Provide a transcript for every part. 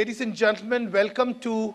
Ladies and gentlemen, welcome to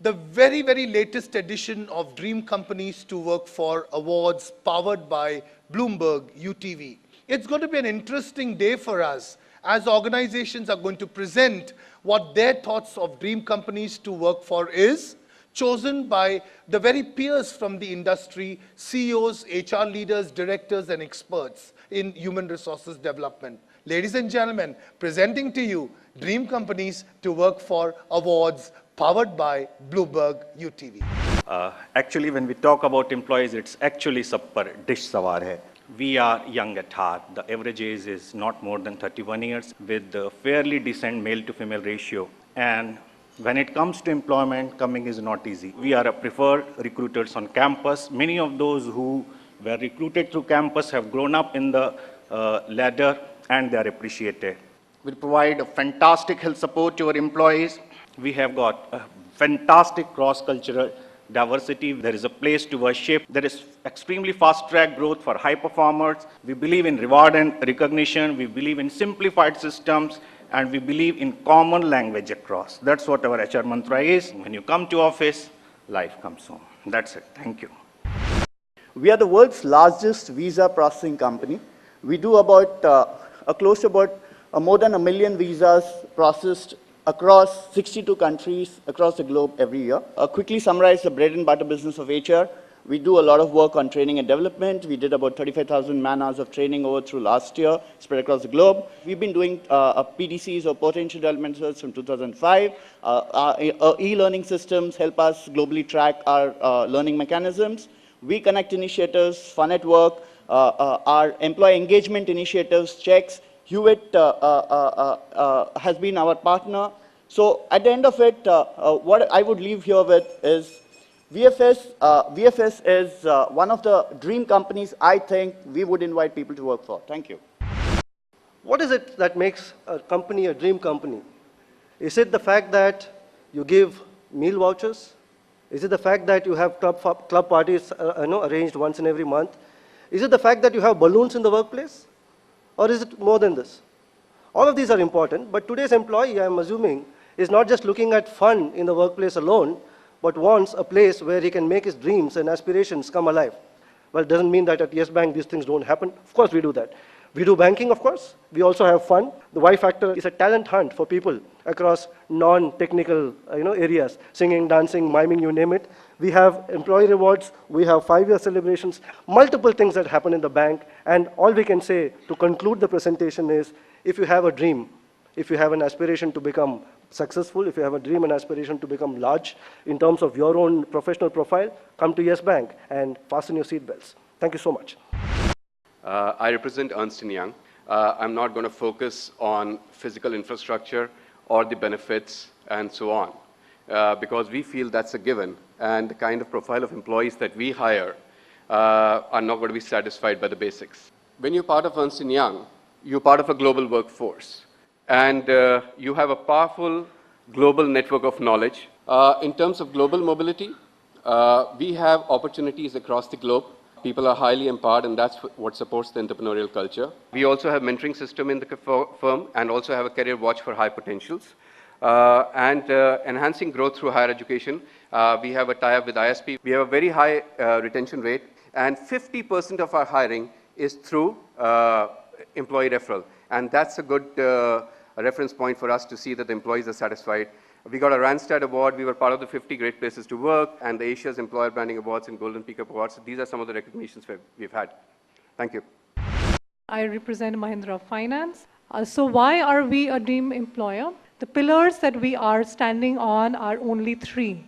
the very, very latest edition of Dream Companies to Work For Awards powered by Bloomberg UTV. It's going to be an interesting day for us as organizations are going to present what their thoughts of Dream Companies to Work For is, chosen by the very peers from the industry, CEOs, HR leaders, directors, and experts in human resources development. Ladies and gentlemen, presenting to you Dream Companies to Work For Awards powered by Bloomberg UTV. Actually, when we talk about employees, it's actually sab par dish sawar hai. We are young at heart. The average age is not more than 31 years with a fairly decent male to female ratio. And when it comes to employment, coming is not easy. We are a preferred recruiters on campus. Many of those who were recruited through campus have grown up in the ladder and they are appreciated. We provide a fantastic health support to our employees. We have got a fantastic cross-cultural diversity. There is a place to worship. There is extremely fast-track growth for high performers. We believe in reward and recognition. We believe in simplified systems. And we believe in common language across. That's what our HR mantra is. When you come to office, life comes home. That's it. Thank you. We are the world's largest visa processing company. We do about close to about more than 1 million visas processed across 62 countries across the globe every year. Quickly summarize the bread and butter business of HR. We do a lot of work on training and development. We did about 35,000 man-hours of training over through last year, spread across the globe. We've been doing PDCs or potential development centers from 2005. Our e-learning systems help us globally track our learning mechanisms. We connect initiatives, Fun at Work, our employee engagement initiatives, checks. Hewitt has been our partner. So at the end of it, what I would leave here with is VFS is one of the dream companies I think we would invite people to work for. Thank you. What is it that makes a company a dream company? Is it the fact that you give meal vouchers? Is it the fact that you have club parties arranged once in every month? Is it the fact that you have balloons in the workplace? Or is it more than this? All of these are important, but today's employee, I'm assuming, is not just looking at fun in the workplace alone, but wants a place where he can make his dreams and aspirations come alive. Well, it doesn't mean that at Yes Bank these things don't happen. Of course we do that. We do banking, of course. We also have fun. The Y Factor is a talent hunt for people across non-technical areas, singing, dancing, miming, you name it. We have employee rewards. We have 5-year celebrations, multiple things that happen in the bank. And all we can say to conclude the presentation is, if you have a dream, if you have an aspiration to become successful, if you have a dream and aspiration to become large in terms of your own professional profile, come to Yes Bank and fasten your seatbelts. Thank you so much. I represent Ernst & Young. I'm not going to focus on physical infrastructure or the benefits and so on, because we feel that's a given, and the kind of profile of employees that we hire are not going to be satisfied by the basics. When you're part of Ernst & Young, you're part of a global workforce, and you have a powerful global network of knowledge. In terms of global mobility, we have opportunities across the globe. People are highly empowered, and that's what supports the entrepreneurial culture. We also have mentoring system in the firm and also have a career watch for high potentials. And enhancing growth through higher education. We have a tie-up with ISP. We have a very high retention rate, and 50% of our hiring is through employee referral. And that's a good reference point for us to see that the employees are satisfied. We got a Randstad Award. We were part of the 50 Great Places to Work and the Asia's Employer Branding Awards and Golden Peacock Awards. These are some of the recognitions we've had. Thank you. I represent Mahindra Finance. So why are we a dream employer? The pillars that we are standing on are only 3: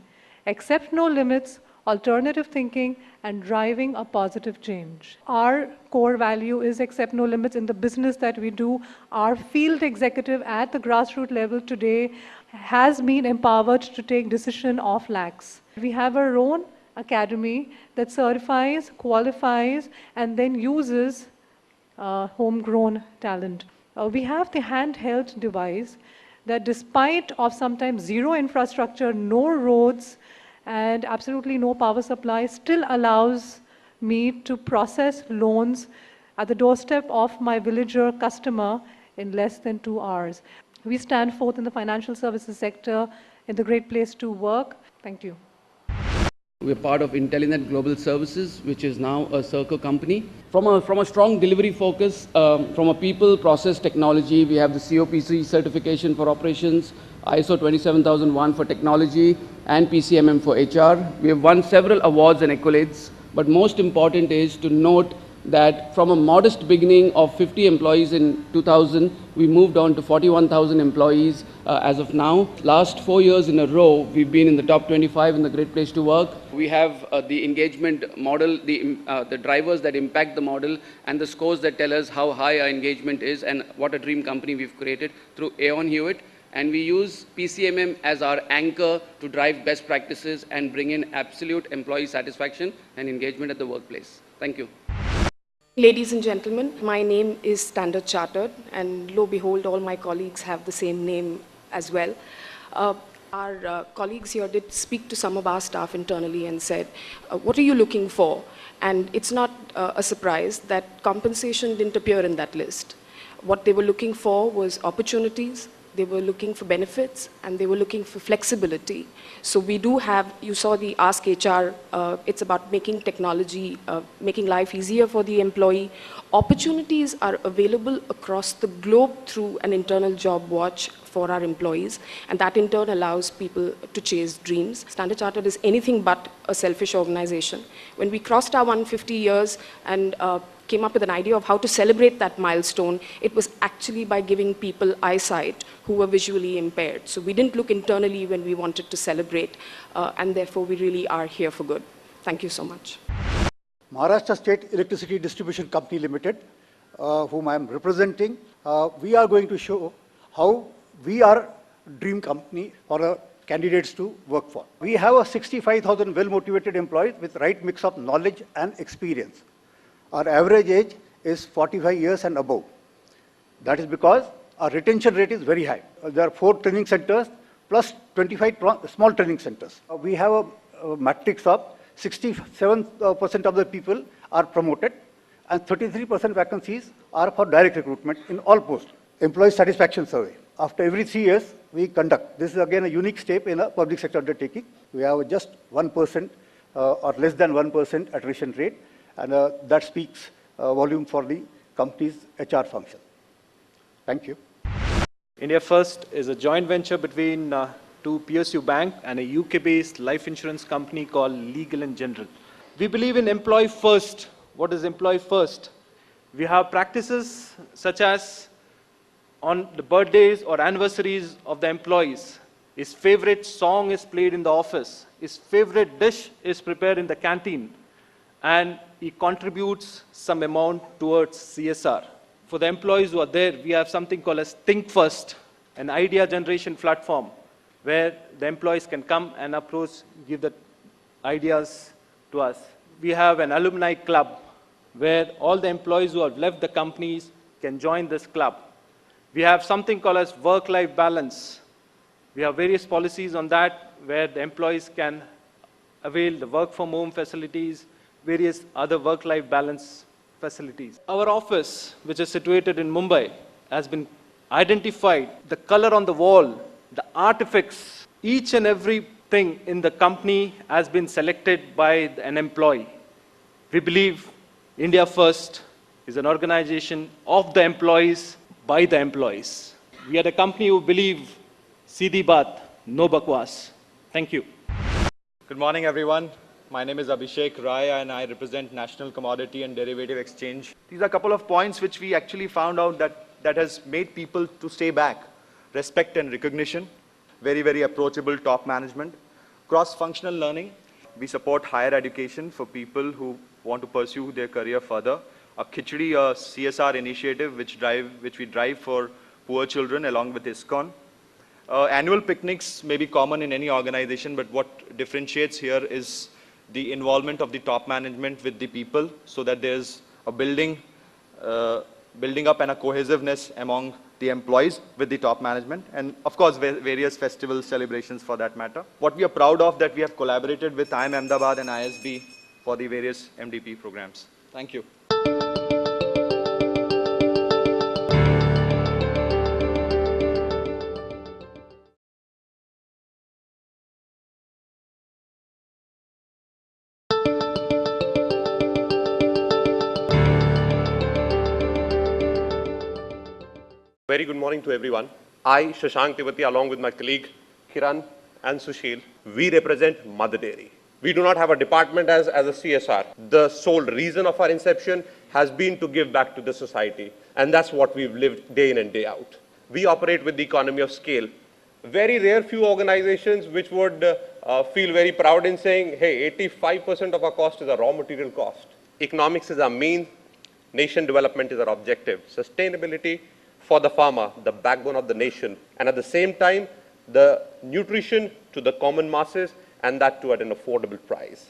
accept no limits, alternative thinking, and driving a positive change. Our core value is accept no limits in the business that we do. Our field executive at the grassroots level today has been empowered to take decision of lakhs. We have our own academy that certifies, qualifies, and then uses homegrown talent. We have the handheld device that, despite of sometimes zero infrastructure, no roads, and absolutely no power supply, still allows me to process loans at the doorstep of my villager customer in less than 2 hours. We stand forth in the financial services sector in the Great Place to Work. Thank you. We're part of Intellinet Global Services, which is now a Serco company. From a strong delivery focus, from a people, process, technology, we have the COPC certification for operations, ISO 27001 for technology, and PCMM for HR. We have won several awards and accolades, but most important is to note that from a modest beginning of 50 employees in 2000, we moved on to 41,000 employees as of now. Last 4 years in a row, we've been in the top 25 in the Great Place to Work. We have the engagement model, the drivers that impact the model, and the scores that tell us how high our engagement is and what a dream company we've created through Aon Hewitt. And we use PCMM as our anchor to drive best practices and bring in absolute employee satisfaction and engagement at the workplace. Thank you. Ladies and gentlemen, my name is Standard Chartered, and lo behold, all my colleagues have the same name as well. Our colleagues here did speak to some of our staff internally and said, what are you looking for? And it's not a surprise that compensation didn't appear in that list. What they were looking for was opportunities, they were looking for benefits, and they were looking for flexibility. So we do have, you saw the Ask HR, it's about making technology, making life easier for the employee. Opportunities are available across the globe through an internal job watch for our employees, and that in turn allows people to chase dreams. Standard Chartered is anything but a selfish organization. When we crossed our 150 years and came up with an idea of how to celebrate that milestone, it was actually by giving people eyesight who were visually impaired. So we didn't look internally when we wanted to celebrate, and therefore we really are here for good. Thank you so much. Maharashtra State Electricity Distribution Company Limited, whom I am representing, we are going to show how we are dream company for candidates to work for. We have a 65,000 well-motivated employees with right mix of knowledge and experience. Our average age is 45 years and above. That is because our retention rate is very high. There are 4 training centers plus 25 small training centers. We have a matrix of 67% of the people are promoted and 33% vacancies are for direct recruitment in all posts. Employee satisfaction survey. After every 3 years, we conduct. This is again a unique step in a public sector undertaking. We have just 1% or less than 1% attrition rate, and that speaks volume for the company's HR function. Thank you. India First is a joint venture between two PSU Bank and a UK-based life insurance company called Legal & General. We believe in employee first. What is employee first? We have practices such as on the birthdays or anniversaries of the employees, his favorite song is played in the office, his favorite dish is prepared in the canteen, and he contributes some amount towards CSR. For the employees who are there, we have something called as Think First, an idea generation platform where the employees can come and approach, give the ideas to us. We have an alumni club where all the employees who have left the companies can join this club. We have something called as work-life balance. We have various policies on that where the employees can avail the work-from-home facilities, various other work-life balance facilities. Our office, which is situated in Mumbai, has been identified. The color on the wall, the artifacts, each and everything in the company has been selected by an employee. We believe India First is an organization of the employees, by the employees. We are the company who believe Seedhi Baat, no bakwas. Thank you. Good morning, everyone. My name is Abhishek Raya, and I represent National Commodity and Derivative Exchange. These are a couple of points which we actually found out that has made people to stay back. Respect and recognition, very, very approachable top management, cross-functional learning. We support higher education for people who want to pursue their career further. A Khichdi, a CSR initiative which we drive for poor children along with ISKCON. Annual picnics may be common in any organization, but what differentiates here is the involvement of the top management with the people so that there's a building up and a cohesiveness among the employees with the top management, and of course various festival celebrations for that matter. What we are proud of that we have collaborated with IIM Ahmedabad and ISB for the various MDP programs. Thank you. very good morning to everyone. I, Shashank Tiwati, along with my colleague Kiran and Sushil, we represent Mother Dairy. We do not have a department as a CSR. The sole reason of our inception has been to give back to the society, and that's what we've lived day in and day out. We operate with the economy of scale. Very rare few organizations which would feel very proud in saying, hey, 85% of our cost is a raw material cost. Economics is our mean, nation development is our objective. Sustainability for the farmer, the backbone of the nation, and at the same time, the nutrition to the common masses, and that too at an affordable price.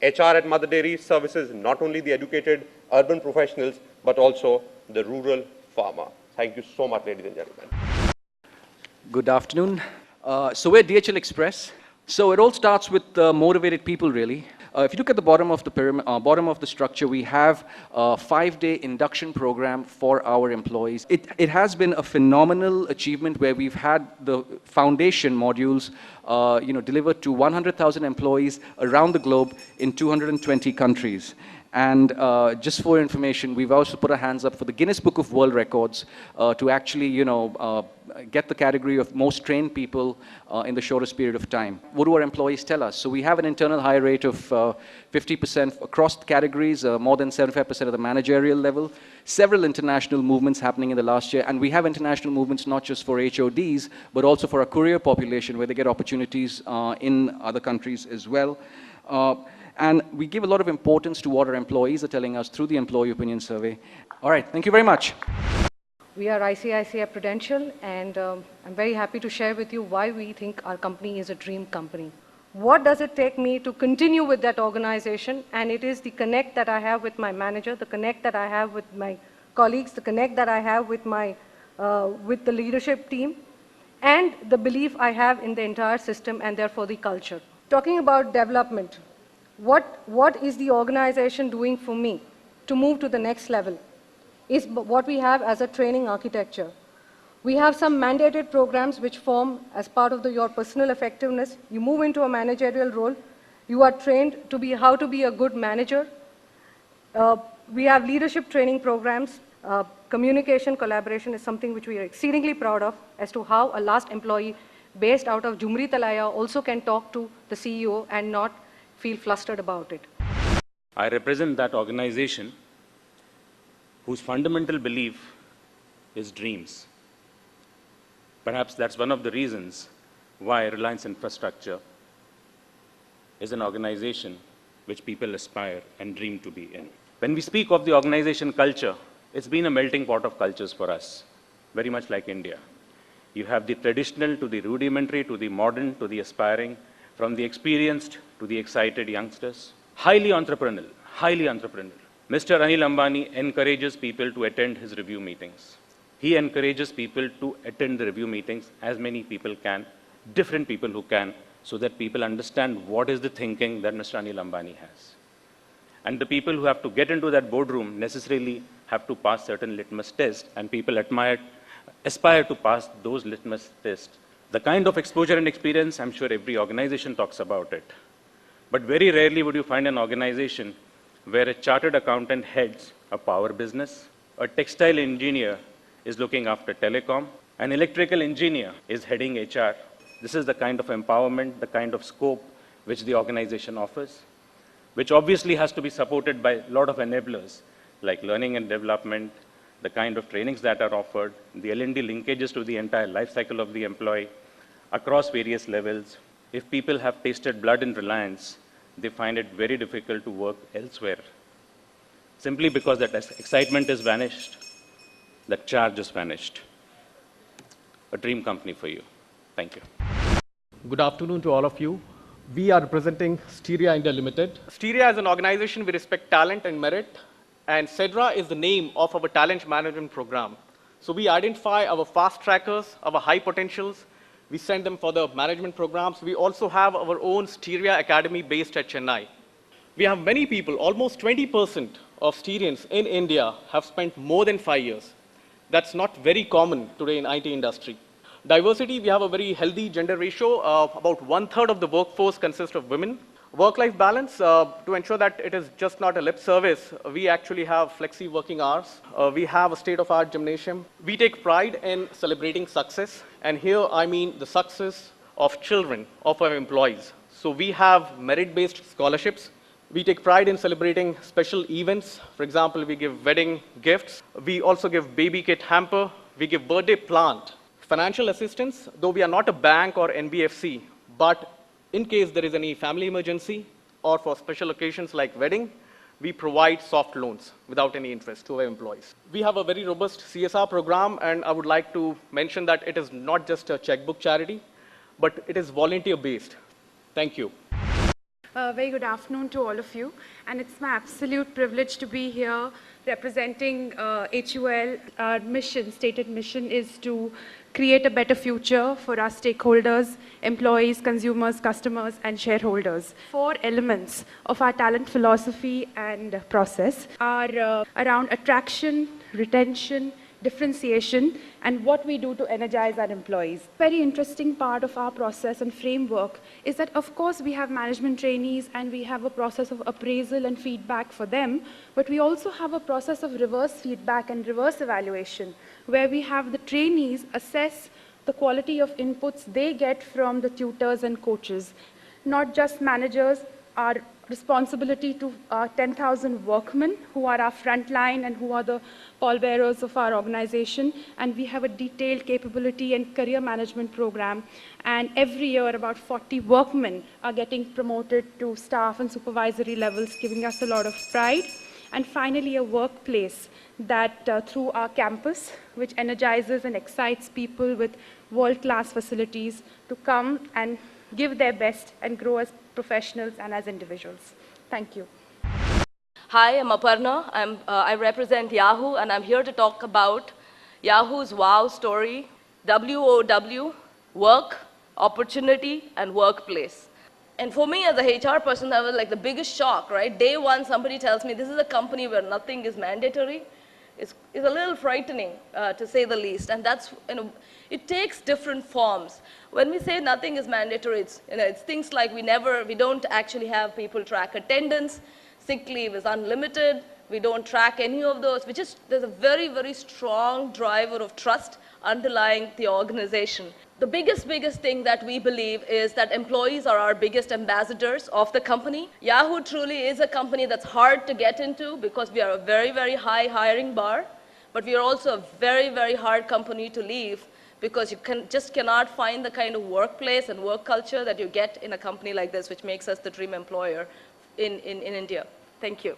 HR at Mother Dairy services not only the educated urban professionals, but also the rural farmer. Thank you so much, ladies and gentlemen. Good afternoon. So we're DHL Express. So it all starts with motivated people, really. If you look at the bottom of the pyramid, bottom of the structure, we have a 5-day induction program for our employees. It has been a phenomenal achievement where we've had the foundation modules delivered to 100,000 employees around the globe in 220 countries. And just for information, we've also put our hands up for the Guinness Book of World Records to actually, get the category of most trained people in the shortest period of time. What do our employees tell us? So we have an internal hire rate of 50% across the categories, more than 75% at the managerial level. Several international movements happening in the last year, and we have international movements not just for HODs, but also for our courier population, where they get opportunities in other countries as well. And we give a lot of importance to what our employees are telling us through the employee opinion survey. All right, thank you very much. We are ICICI Prudential, and I'm very happy to share with you why we think our company is a dream company. What does it take me to continue with that organization? And it is the connect that I have with my manager, the connect that I have with my colleagues, the connect that I have with with the leadership team, and the belief I have in the entire system and therefore the culture. Talking about development, what is the organization doing for me to move to the next level is what we have as a training architecture. We have some mandated programs which form as part of your personal effectiveness. You move into a managerial role. You are trained to be how to be a good manager. We have leadership training programs. Communication, collaboration is something which we are exceedingly proud of as to how a last employee based out of Jumri Talaya also can talk to the CEO and not feel flustered about it. I represent that organization whose fundamental belief is dreams. Perhaps that's one of the reasons why Reliance Infrastructure is an organization which people aspire and dream to be in. When we speak of the organization culture, it's been a melting pot of cultures for us, very much like India. You have the traditional to the rudimentary to the modern to the aspiring, from the experienced to the excited youngsters. Highly entrepreneurial, highly entrepreneurial. Mr. Anil Ambani encourages people to attend his review meetings. He encourages people to attend the review meetings, as many people can, different people who can, so that people understand what is the thinking that Mr. Anil Ambani has. And the people who have to get into that boardroom necessarily have to pass certain litmus tests, and people aspire to pass those litmus tests. The kind of exposure and experience, I'm sure every organization talks about it. But very rarely would you find an organization where a chartered accountant heads a power business, a textile engineer is looking after telecom, an electrical engineer is heading HR. This is the kind of empowerment, the kind of scope which the organization offers, which obviously has to be supported by a lot of enablers, like learning and development, the kind of trainings that are offered, the L&D linkages to the entire life cycle of the employee across various levels. If people have tasted blood in Reliance, they find it very difficult to work elsewhere, simply because that excitement has vanished, that charge has vanished. A dream company for you. Thank you. Good afternoon to all of you. We are representing Steria India Limited. Steria is an organization we respect talent and merit, and CEDRA is the name of our talent management program. So we identify our fast trackers, our high potentials. We send them for the management programs. We also have our own Steria Academy based at Chennai. We have many people, almost 20% of Styrians in India have spent more than 5 years. That's not very common today in IT industry. Diversity, we have a very healthy gender ratio. About 1/3 of the workforce consists of women. Work-life balance, to ensure that it is just not a lip service, we actually have flexi working hours. We have a state-of-art gymnasium. We take pride in celebrating success, and here I mean the success of children, of our employees. So we have merit-based scholarships. We take pride in celebrating special events. For example, we give wedding gifts. We also give baby kit hamper. We give birthday plant. Financial assistance, though we are not a bank or NBFC, but in case there is any family emergency or for special occasions like wedding, we provide soft loans without any interest to our employees. We have a very robust CSR program, and I would like to mention that it is not just a checkbook charity, but it is volunteer-based. Thank you. Very good afternoon to all of you, and it's my absolute privilege to be here representing HUL. Our mission, stated mission, is to create a better future for our stakeholders, employees, consumers, customers, and shareholders. 4 elements of our talent philosophy and process are around attraction, retention, differentiation, and what we do to energize our employees. Very interesting part of our process and framework is that, of course, we have management trainees and we have a process of appraisal and feedback for them, but we also have a process of reverse feedback and reverse evaluation, where we have the trainees assess the quality of inputs they get from the tutors and coaches. Not just managers, our responsibility to our 10,000 workmen who are our frontline and who are the pallbearers of our organization. And we have a detailed capability and career management program. And every year, about 40 workmen are getting promoted to staff and supervisory levels, giving us a lot of pride. And finally, a workplace that through our campus, which energizes and excites people with world-class facilities to come and give their best and grow as professionals and as individuals. Thank you. Hi, I'm Aparna. I represent Yahoo, and I'm here to talk about Yahoo's WOW story, WOW, work, opportunity, and workplace. And for me as a HR person, that was like the biggest shock, right? Day one, somebody tells me this is a company where nothing is mandatory. It's a little frightening, to say the least. And that's, it takes different forms. When we say nothing is mandatory, it's things like we don't actually have people track attendance, sick leave is unlimited, we don't track any of those, there's a very, very strong driver of trust underlying the organization. The biggest thing that we believe is that employees are our biggest ambassadors of the company. Yahoo truly is a company that's hard to get into because we are a very, very high hiring bar, but we are also a very, very hard company to leave because you just cannot find the kind of workplace and work culture that you get in a company like this, which makes us the dream employer in India. Thank you.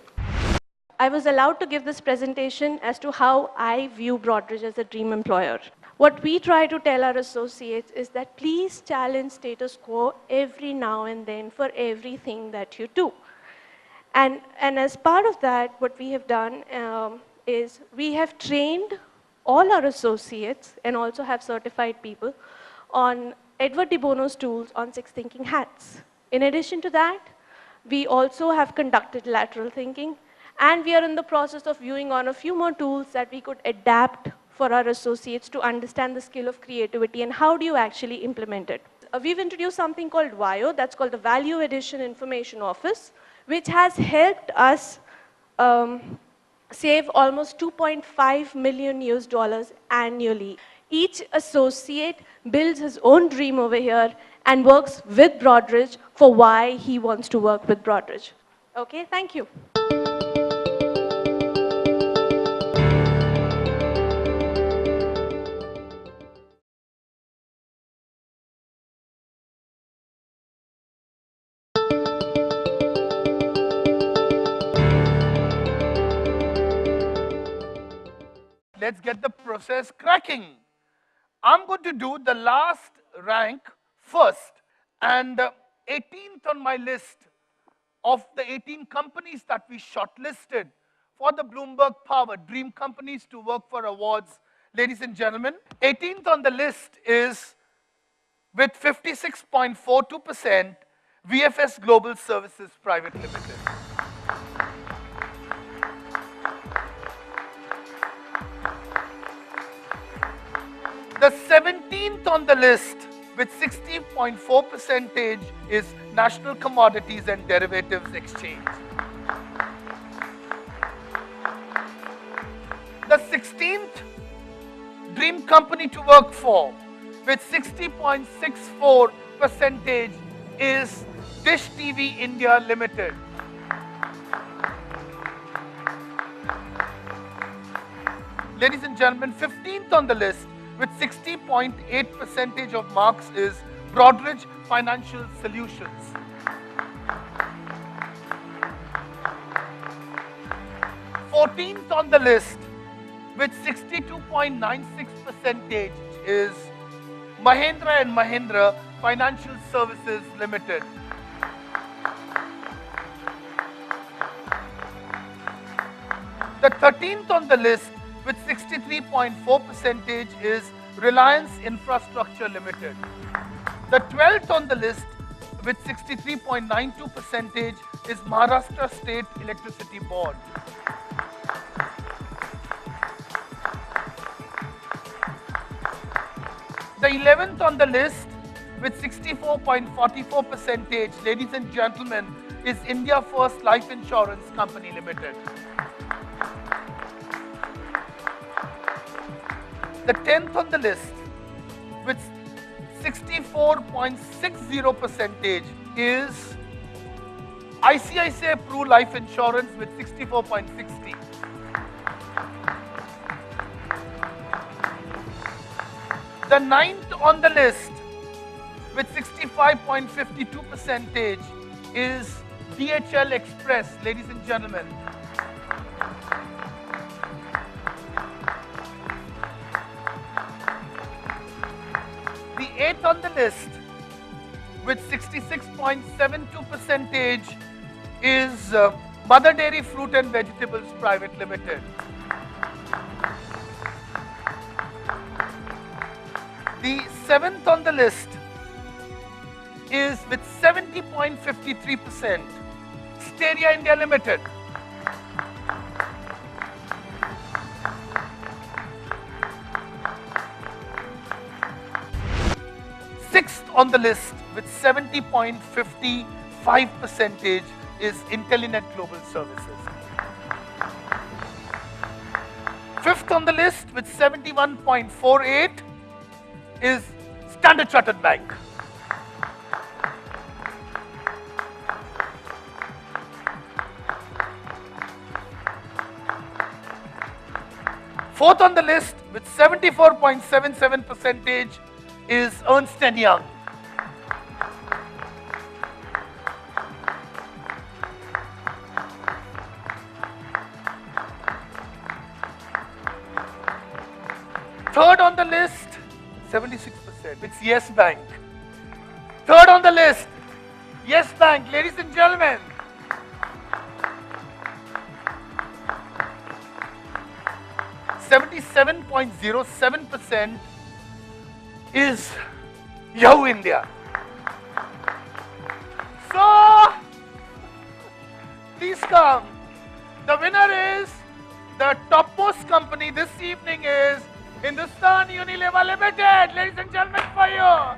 I was allowed to give this presentation as to how I view Broadridge as a dream employer. What we try to tell our associates is that please challenge status quo every now and then for everything that you do. And as part of that, what we have done is we have trained all our associates and also have certified people on Edward de Bono's tools on 6 thinking hats. In addition to that, we also have conducted lateral thinking, and we are in the process of viewing on a few more tools that we could adapt for our associates to understand the skill of creativity and how do you actually implement it. We've introduced something called VIO, that's called the Value Addition Information Office, which has helped us save almost $2.5 million annually. Each associate builds his own dream over here and works with Broadridge for why he wants to work with Broadridge. Okay, thank you. Let's get the process cracking. I'm going to do the last rank first, and 18th on my list of the 18 companies that we shortlisted for the Bloomberg Power Dream Companies to Work for Awards. Ladies and gentlemen, 18th on the list is, with 56.42%, VFS Global Services Private Limited. The 17th on the list with 60.4% is National Commodities and Derivatives Exchange. The 16th dream company to work for with 60.64% is Dish TV India Limited. Ladies and gentlemen, 15th on the list with 60.8% of marks is Broadridge Financial Solutions. 14th on the list with 62.96% is Mahindra and Mahindra Financial Services Limited. The 13th on the list with 63.4% is Reliance Infrastructure Limited. The 12th on the list with 63.92% is Maharashtra State Electricity Board. The 11th on the list with 64.44%, ladies and gentlemen, is India First Life Insurance Company Limited. The 10th on the list with 64.60% is ICICI Pru Life Insurance with 64.60. The 9th on the list with 65.52% is DHL Express, ladies and gentlemen. The 8th on the list with 66.72% is Mother Dairy Fruit and Vegetables Private Limited. The 7th on the list is with 70.53% Steria India Limited. Sixth on the list with 70.55% is Intelenet Global Services. Fifth on the list with 71.48 is Standard Chartered Bank. Fourth on the list with 74.77% is Ernst & Young. Third on the list, 76%, it's Yes Bank. Third on the list, Yes Bank, ladies and gentlemen. .07% is Yahoo India. So, please come. The winner is, the topmost company this evening is Hindustan Unilever Limited. Ladies and gentlemen, for you.